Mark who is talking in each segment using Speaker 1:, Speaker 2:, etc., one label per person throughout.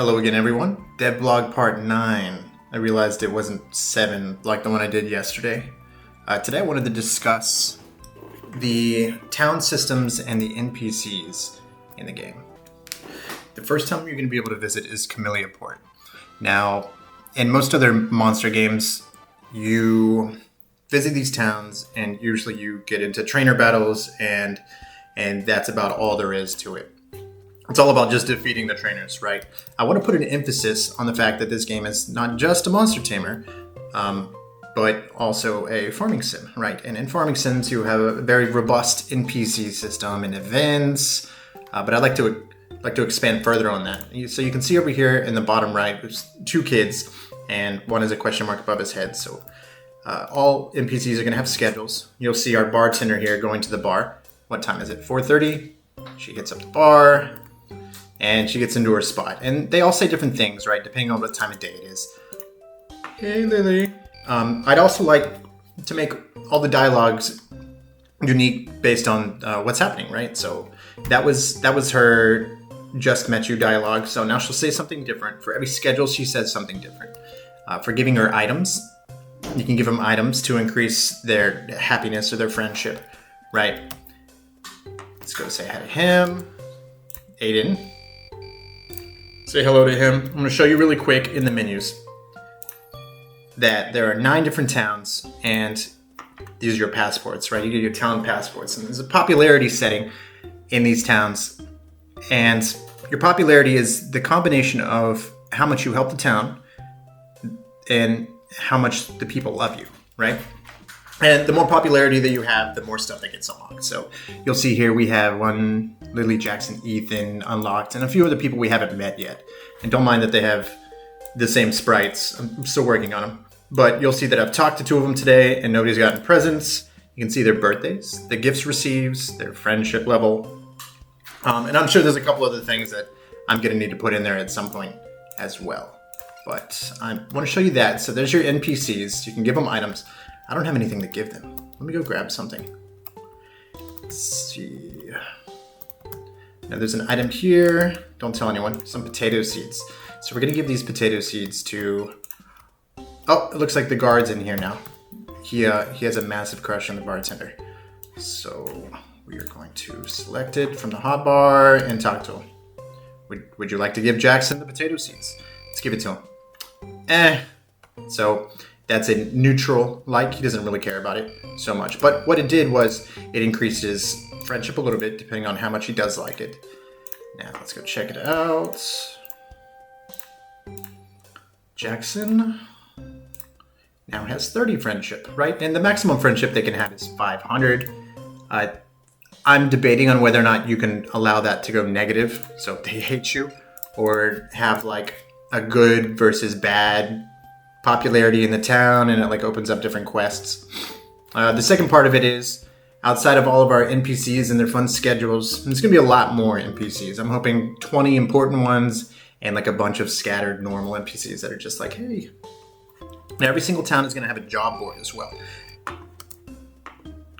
Speaker 1: Hello again, everyone. Devblog part 9. I realized it wasn't 7 like the one I did yesterday. Today I wanted to discuss the town systems and the NPCs in the game. The first town you're going to be able to visit is Camilliaport. Now, in most other monster games, you visit these towns and usually you get into trainer battles and that's about all there is to it. It's all about just defeating the trainers, right? I want to put an emphasis on the fact that this game is not just a monster tamer, but also a farming sim, right? And in farming sims, you have a very robust NPC system and events, but I'd like to expand further on that. So you can see over here in the bottom right, there's 2 kids, and one has a question mark above his head. So all NPCs are going to have schedules. You'll see our bartender here going to the bar. What time is it? 4:30. She hits up the bar. And she gets into her spot. And they all say different things, right? Depending on what time of day it is. Hey, Lily. I'd also like to make all the dialogues unique based on what's happening, right? So that was her just met you dialogue. So now she'll say something different. For every schedule, she says something different. For giving her items, you can give them items to increase their happiness or their friendship, right? Let's go say hi to him. Aiden. Say hello to him. I'm going to show you really quick in the menus that there are 9 different towns, and these are your passports, right? You get your town passports, and there's a popularity setting in these towns, and your popularity is the combination of how much you help the town and how much the people love you, right? And the more popularity that you have, the more stuff that gets unlocked. So you'll see here we have one Lily, Jackson, Ethan unlocked, and a few other people we haven't met yet. And don't mind that they have the same sprites. I'm still working on them. But you'll see that I've talked to 2 of them today, and nobody's gotten presents. You can see their birthdays, the gifts received, their friendship level. And I'm sure there's a couple other things that I'm going to need to put in there at some point as well. But I want to show you that. So there's your NPCs. You can give them items. I don't have anything to give them. Let me go grab something. Let's see. Now there's an item here. Don't tell anyone. Some potato seeds. So we're going to give these potato seeds to... Oh, it looks like the guard's in here now. He has a massive crush on the bartender. So we are going to select it from the hotbar and talk to him. Would you like to give Jackson the potato seeds? Let's give it to him. So... that's a neutral like. He doesn't really care about it so much. But what it did was it increased his friendship a little bit depending on how much he does like it. Now let's go check it out. Jackson now has 30 friendship, right? And the maximum friendship they can have is 500. I'm debating on whether or not you can allow that to go negative, so if they hate you, or have like a good versus bad popularity in the town, and it like opens up different quests. The second part of it is outside of all of our NPCs and their fun schedules, there's gonna be a lot more NPCs. I'm hoping 20 important ones and like a bunch of scattered normal NPCs that are just like, hey. Now every single town is gonna have a job board as well.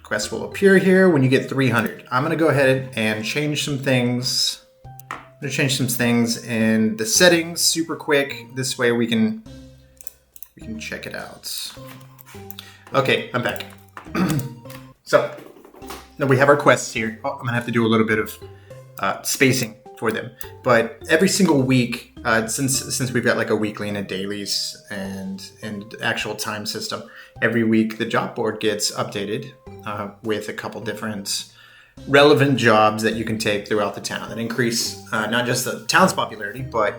Speaker 1: Quests will appear here when you get 300. I'm gonna go ahead and change some things. I'm gonna change some things in the settings super quick. This way we can check it out. Okay, I'm back. So, now we have our quests here. Oh, I'm gonna have to do a little bit of spacing for them. But every single week, since we've got like a weekly and a dailies and actual time system, every week the job board gets updated with a couple different relevant jobs that you can take throughout the town that increase not just the town's popularity, but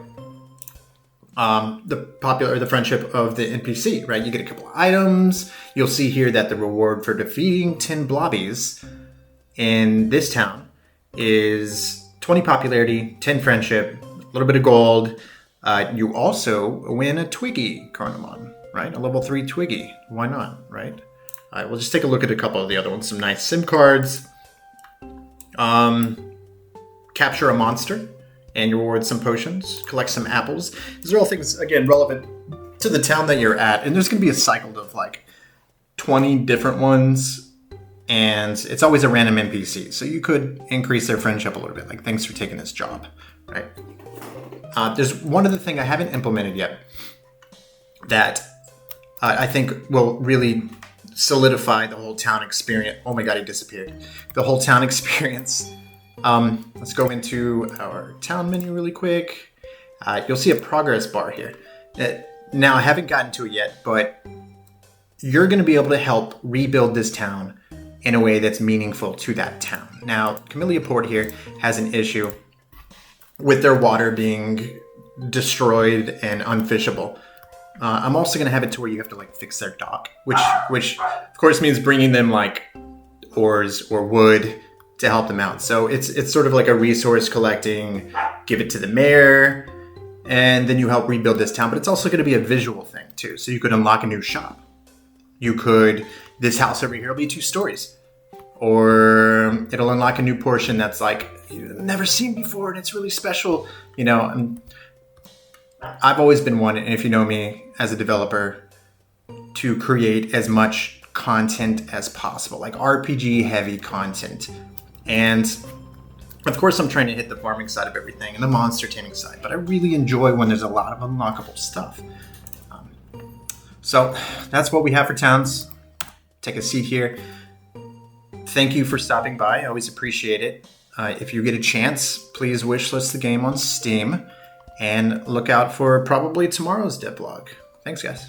Speaker 1: the friendship of the NPC, right? You get a couple of items. You'll see here that the reward for defeating 10 blobbies in this town is 20 popularity, 10 friendship, a little bit of gold. You also win a Twiggy Chronomon, right? A level 3 Twiggy. Why not, right? All right, we'll just take a look at a couple of the other ones. Some nice SIM cards. Capture a monster. And you reward some potions, collect some apples. These are all things, again, relevant to the town that you're at. And there's going to be a cycle of like 20 different ones. And it's always a random NPC. So you could increase their friendship a little bit. Like, thanks for taking this job, right? There's one other thing I haven't implemented yet that I think will really solidify the whole town experience. Oh my god, he disappeared. The whole town experience. Let's go into our town menu really quick. You'll see a progress bar here. Now, I haven't gotten to it yet, but you're going to be able to help rebuild this town in a way that's meaningful to that town. Now, Camellia Port here has an issue with their water being destroyed and unfishable. I'm also going to have it to where you have to like fix their dock, which of course means bringing them like oars or wood to help them out. So it's sort of like a resource collecting, give it to the mayor, and then you help rebuild this town. But it's also going to be a visual thing too. So you could unlock a new shop. This house over here will be 2 stories. Or it'll unlock a new portion that's like, you've never seen before and it's really special. You know, I've always been one, and if you know me as a developer, to create as much content as possible, like RPG heavy content. And of course I'm trying to hit the farming side of everything and the monster taming side, but I really enjoy when there's a lot of unlockable stuff. So that's what we have for towns. Take a seat here. Thank you for stopping by. I always appreciate it. If you get a chance, please wishlist the game on Steam and look out for probably tomorrow's devlog. Thanks, guys.